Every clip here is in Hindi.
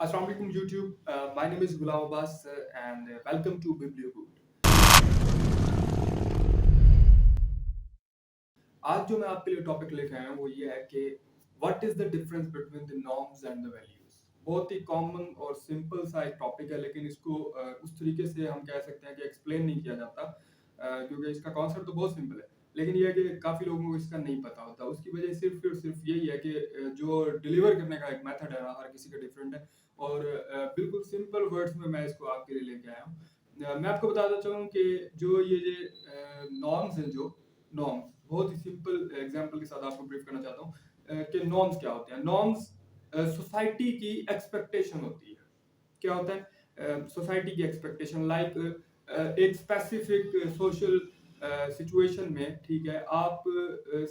Assalamu alaikum YouTube. My name is Ghulam Abbas and welcome to BiblioGood. आज जो मैं आपके लिए टॉपिक लेके आया हूँ वो ये है कि what is the difference between the norms and the values. बहुत ही कॉमन और सिंपल सा एक टॉपिक है, लेकिन इसको उस तरीके से हम कह सकते हैं कि एक्सप्लेन नहीं किया जाता, क्योंकि इसका कॉन्सेप्ट तो बहुत सिंपल है, लेकिन ये है कि काफ़ी लोगों को इसका नहीं पता होता। उसकी वजह सिर्फ और सिर्फ यही है कि जो डिलीवर करने का एक मेथड है ना, हर किसी का डिफरेंट है। और बिल्कुल सिंपल वर्ड्स में मैं इसको आपके लिए लेके आया हूँ। मैं आपको बताना चाहूँ कि जो ये नॉर्म्स हैं, जो नॉर्म्स, बहुत ही सिंपल एग्जांपल के साथ आपको ब्रीफ करना चाहता हूँ कि नॉर्म्स क्या होते हैं। नॉर्म्स सोसाइटी की एक्सपेक्टेशन होती है। क्या होता है सोसाइटी की एक्सपेक्टेशन? लाइक एक स्पेसिफिक सोशल सिचुएशन में, ठीक है, आप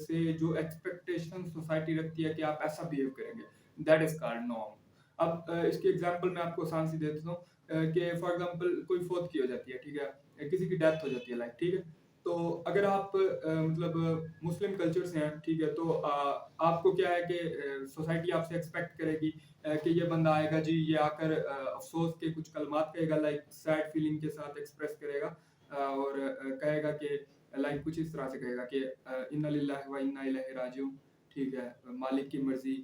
से जो एक्सपेक्टेशन सोसाइटी रखती है कि आप ऐसा बिहेव करेंगे, दैट इज कॉल्ड नॉर्म। अब इसके एग्जांपल मैं आपको आसान सी दे देता हूँ कि फॉर एग्जांपल कोई फौत की हो जाती है, ठीक है, किसी की डेथ हो जाती है, लाइक, ठीक है। तो अगर आप मतलब मुस्लिम कल्चर से हैं, ठीक है, तो आपको क्या है कि सोसाइटी आपसे एक्सपेक्ट करेगी कि ये बंदा आएगा जी, ये आकर अफसोस के कुछ कलमात कहेगा, लाइक सैड फीलिंग के साथ एक्सप्रेस करेगा, और कहेगा कि लाइक कुछ इस तरह से कहेगा कि इन्ना लिल्लाहि व इन्ना इलैहि राजिऊन, ठीक है, मालिक की मर्जी,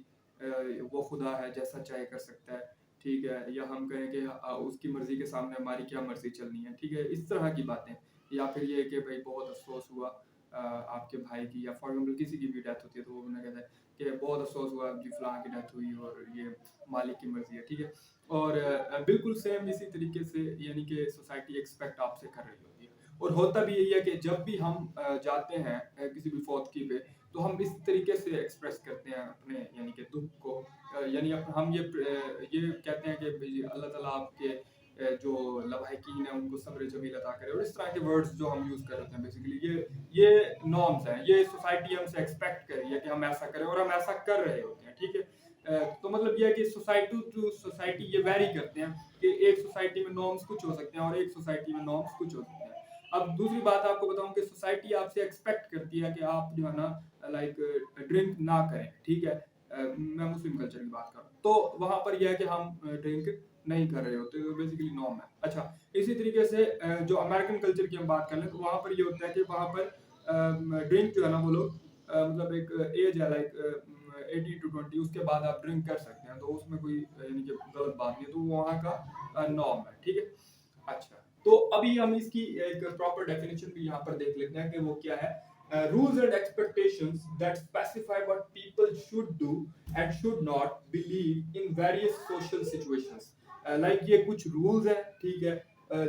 वो खुदा है, जैसा चाहे कर सकता है, ठीक है, या हम कहें कि उसकी मर्जी के सामने हमारी क्या मर्जी चलनी है, ठीक है, इस तरह की बातें। या फिर ये कि भाई बहुत अफसोस हुआ आपके भाई की, या फॉर एग्जाम्पल किसी की भी डेथ होती है तो वो बंदा कहता है कि बहुत अफसोस हुआ जी, फलां की डेथ हुई और ये मालिक की मर्जी है, ठीक है। और बिल्कुल सेम इसी तरीके से यानी कि सोसाइटी एक्सपेक्ट आपसे कर रही होती है। और होता भी यही है कि जब भी हम जाते हैं किसी भी फौतगी पे, तो हम इस तरीके से एक्सप्रेस करते हैं अपने यानी कि दुख को, यानी हम ये कहते हैं कि भाई अल्लाह ताला आपके जो लवाहिकीन है उनको सब्र जमील अता करे, और इस तरह के वर्ड्स जो हम यूज कर रहे हैं, बेसिकली ये नॉर्म्स हैं, ये सोसाइटी हमसे एक्सपेक्ट कर रही है कि हम ऐसा करें, और हम ऐसा कर रहे होते हैं, ठीक है। तो मतलब ये है कि सोसाइटी टू सोसाइटी ये वैरी करते हैं कि एक सोसाइटी में नॉर्म्स कुछ हो सकते हैं और एक सोसाइटी में नॉर्म्स कुछ हो सकते हैं। अब दूसरी बात आपको बताऊं कि सोसाइटी आपसे एक्सपेक्ट करती है कि आप जो है ना, लाइक ड्रिंक ना करें, ठीक है। मैं मुस्लिम कल्चर की बात कर रहा हूँ, तो वहां पर यह है कि हम ड्रिंक नहीं कर रहे होते, तो बेसिकली नॉर्म है। अच्छा, इसी तरीके से जो अमेरिकन कल्चर की हम बात कर लें, तो वहां पर ये होता है कि वहां पर ड्रिंक जो है ना, वो लोग मतलब एक एज है, लाइक 18 to 20, उसके बाद आप ड्रिंक कर सकते हैं, तो उसमें कोई यानी कि गलत बात नहीं है, तो वो वहाँ का नॉर्म है, ठीक है। अच्छा, तो अभी हम इसकी एक प्रॉपर डेफिनेशन भी यहाँ पर देख लेते हैं कि वो क्या है। Rules and expectations that specify what people should do and should not believe in various social situations. Like ये कुछ रूल्स हैं, ठीक है,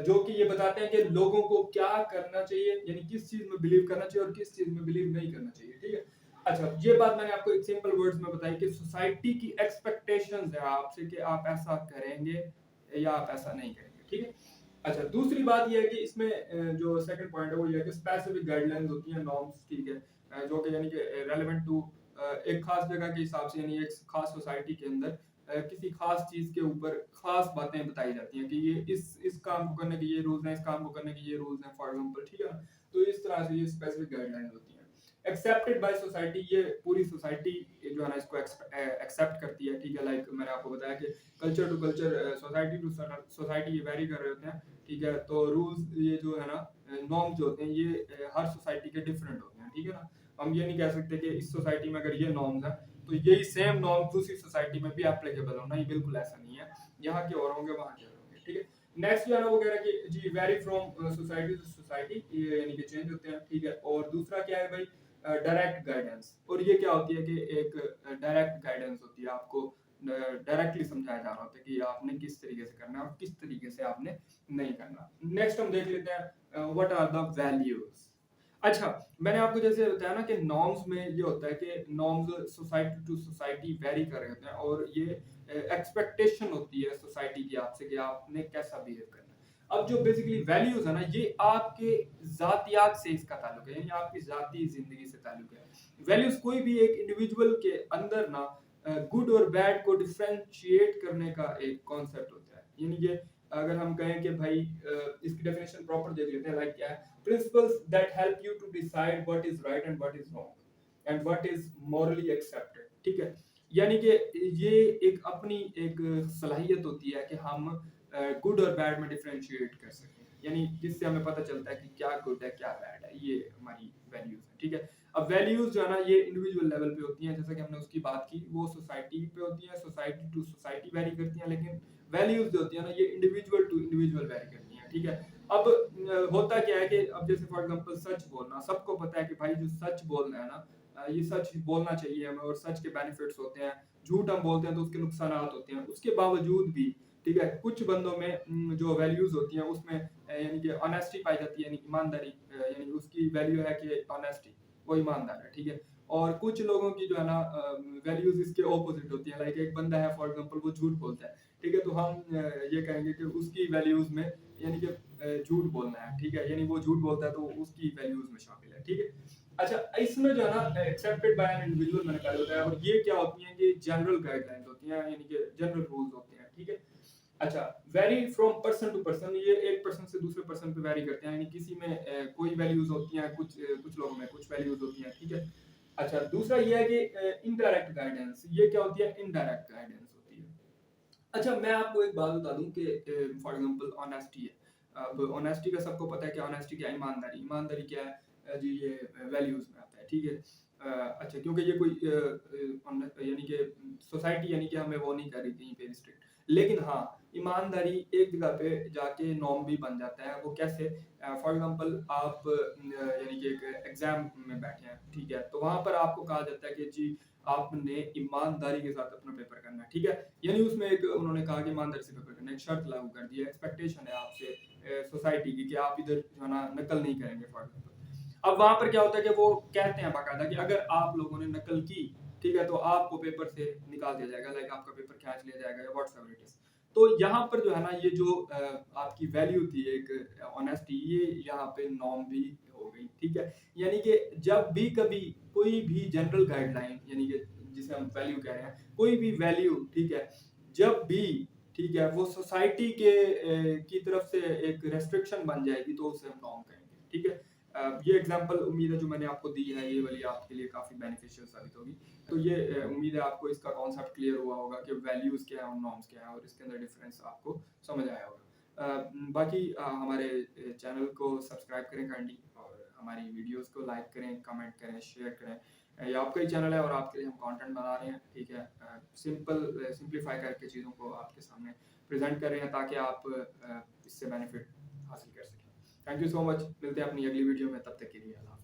जो कि ये बताते हैं कि लोगों को क्या करना चाहिए, यानी किस चीज में बिलीव करना चाहिए और किस चीज में बिलीव नहीं करना चाहिए, ठीक है। अच्छा, ये बात मैंने आपको एक सिंपल वर्ड्स में बताई कि सोसाइटी की एक्सपेक्टेशंस है आपसे कि आप ऐसा करेंगे या आप ऐसा नहीं करेंगे, ठीक है। अच्छा, दूसरी बात ये है कि इसमें जो सेकंड पॉइंट है वो ये है कि स्पेसिफिक गाइडलाइंस होती हैं, नॉर्म्स, ठीक है, जो कि यानी कि रेलेवेंट टू एक खास जगह के हिसाब से, यानी एक खास सोसाइटी के अंदर किसी खास चीज के ऊपर खास बातें बताई जाती हैं कि ये इस काम को करने के ये रूल्स हैं, इस काम को करने के ये रूल्स हैं, फॉर एग्जांपल, ठीक है। तो इस तरह से ये स्पेसिफिक गाइडलाइंस होती हैं एक्सेप्टेड बाय सोसाइटी। ये पूरी सोसाइटी जो है ना, इसको एक्सेप्ट करती है, ठीक है। लाइक मैंने आपको बताया कि culture to culture, society to society vary वेरी कर रहे होते हैं, ठीक है। तो रूल्स ये जो है ना, नॉर्म्स जो होते हैं, ये हर सोसाइटी के डिफरेंट होते हैं, ठीक है ना। हम ये नहीं कह सकते कि इस सोसाइटी में अगर ये नॉर्म्स हैं तो यही सेम नॉर्म दूसरी सोसाइटी में भी एप्लीकेबल होना, ये बिल्कुल ऐसा नहीं है। यहाँ के और होंगे, वहाँ के और होंगे, ठीक है। नेक्स्ट जो है ना वो कह रहा है कि जी vary from society to society, ये यानी कि चेंज होते हैं, ठीक है। और दूसरा क्या है भाई, डायरेक्ट गाइडेंस। और ये क्या होती है कि एक डायरेक्ट गाइडेंस होती है, आपको डायरेक्टली समझाया जा रहा होता है कि आपने किस तरीके से करना है और किस तरीके से आपने नहीं करना। नेक्स्ट हम देख लेते हैं व्हाट आर द वैल्यूज। अच्छा, मैंने आपको जैसे बताया ना कि नॉर्म्स में ये होता है कि norms society to society vary कर रहे होते हैं, और ये एक्सपेक्टेशन होती है सोसाइटी की आपसे कि आपने कैसा बिहेव करना है। अब जो बेसिकली वैल्यूज है ना, ये आपके जातियात से इसका ताल्लुक है, यानी आपकी जाती जिंदगी से ताल्लुक है। वैल्यूज कोई भी एक इंडिविजुअल के अंदर ना गुड और बैड को डिफरेंशिएट करने का एक कॉन्सेप्ट होता है। यानी कि अगर हम कहें कि भाई इसकी डेफिनेशन प्रॉपर देख लेते हैं, लाइक क्या है, principles that help you to decide what is right and what is wrong and what is morally accepted, ठीक है। यानी कि ये एक अपनी एक सलाहियत होती है कि हम गुड और बैड में डिफरेंशिएट कर सकें, यानी जिससे हमें पता चलता है कि क्या गुड है क्या बैड है, ये हमारी वैल्यूज है, ठीक है। अब वैल्यूज जो है ना ये इंडिविजुअल लेवल पे होती हैं, जैसा कि हमने उसकी बात की, वो सोसाइटी पे होती है, सोसाइटी टू सोसाइटी वेरी करती हैं, लेकिन वैल्यूज जो होती है ना ये इंडिविजुअल टू इंडिविजुअल वेरी करती हैं, ठीक है। अब होता क्या है कि अब जैसे फॉर एग्जांपल सच बोलना, सबको पता है कि भाई जो सच बोलना है ना, ये सच बोलना चाहिए हमें और सच के बेनिफिट्स होते हैं, झूठ हम बोलते हैं तो उसके नुकसानात होते हैं, उसके बावजूद भी ठीक है कुछ बंदों में जो वैल्यूज होती हैं उसमें यानी कि ऑनेस्टी पाई जाती है, यानी ईमानदारी, यानी उसकी वैल्यू है कि ऑनेस्टी, वो ईमानदार है, ठीक है। और कुछ लोगों की जो है ना वैल्यूज इसके ऑपोजिट होती है, लाइक एक बंदा है फॉर एग्जांपल वो झूठ बोलता है, ठीक है, तो हम ये कहेंगे कि उसकी वैल्यूज में यानी कि झूठ बोलना है, ठीक है, यानी वो झूठ बोलता है तो उसकी वैल्यूज में शामिल है, ठीक है। अच्छा, इसमें जो है ना एक्सेप्टेड बाय एन इंडिविजुअल मैंने कहा होता है, और ये क्या होती हैं कि जनरल गाइडलाइंस होती हैं, यानी कि जनरल रूल्स होते हैं, ठीक है। अच्छा, vary from person to person, ये एक पर्सन से दूसरे पर्सन पे वेरी करते हैं, यानी किसी में कोई वैल्यूज होती हैं, कुछ लोगों में कुछ वैल्यूज होती हैं, ठीक है। अच्छा, दूसरा ये है कि इनडायरेक्ट गाइडेंस, ये क्या होती है, इनडायरेक्ट गाइडेंस होती है। अच्छा, मैं आपको एक बात बता दूं कि फॉर एग्जांपल ऑनेस्टी है। अब ऑनेस्टी का सबको पता है कि ऑनेस्टी क्या है, ईमानदारी, ईमानदारी क्या है, जी ये वैल्यूज में आता है, ठीक है। अच्छा, क्योंकि ये कोई यानी कि सोसाइटी यानी कि हमें वो नहीं कर रही कहीं पे रिस्ट्रिक्ट, लेकिन हाँ ईमानदारी एक जगह पे जाके नॉर्म भी बन जाता है। वो कैसे, फॉर एग्जांपल आप यानी कि एक एग्जाम में बैठे हैं, ठीक है, तो वहां पर आपको कहा जाता है कि जी आपने ईमानदारी के साथ अपना पेपर करना है, ठीक है। यानी उसमें एक उन्होंने कहा कि ईमानदारी से पेपर करना है, एक शर्त लागू कर दी है, एक्सपेक्टेशन है आपसे सोसाइटी की कि आप इधर जो है ना नकल नहीं करेंगे फॉर एग्जांपल। अब वहां पर क्या होता है कि वो कहते हैं बाकायदा कि अगर आप लोगों ने नकल की, ठीक है, तो आपको पेपर से निकाल दिया जाएगा, लाइक आपका पेपर खींच लिया जाएगा या व्हाट्सएवर इट इज। तो यहाँ पर जो है ना ये जो आपकी वैल्यू थी एक ऑनेस्टी, ये यहाँ पे नॉर्म भी हो गई, ठीक है। यानी कि जब भी कभी कोई भी जनरल गाइडलाइन, यानी कि जिसे हम वैल्यू कह रहे हैं, कोई भी वैल्यू, ठीक है, जब भी ठीक है वो सोसाइटी के की तरफ से एक रेस्ट्रिक्शन बन जाएगी तो उसे हम नॉर्म कहेंगे, ठीक है। ये एग्जांपल उम्मीद है जो मैंने आपको दी है ये वाली आपके लिए काफी बेनिफिशियल साबित होगी। तो ये उम्मीद है आपको इसका कॉन्सेप्ट क्लियर हुआ होगा कि वैल्यूज क्या है और नॉर्म्स क्या है, और इसके अंदर डिफरेंस आपको समझ आया होगा। बाकी हमारे चैनल को सब्सक्राइब करें काइंडली, और हमारी वीडियोस को लाइक करें, कमेंट करें, शेयर करें। ये आपका ही चैनल है और आपके लिए हम कंटेंट बना रहे हैं, ठीक है। सिंपलीफाई करके चीज़ों को आपके सामने प्रेजेंट कर रहे हैं ताकि आप इससे बेनिफिट हासिल कर सकें। थैंक यू सो मच, मिलते हैं अपनी अगली वीडियो में, तब तक के लिए अल्लाह।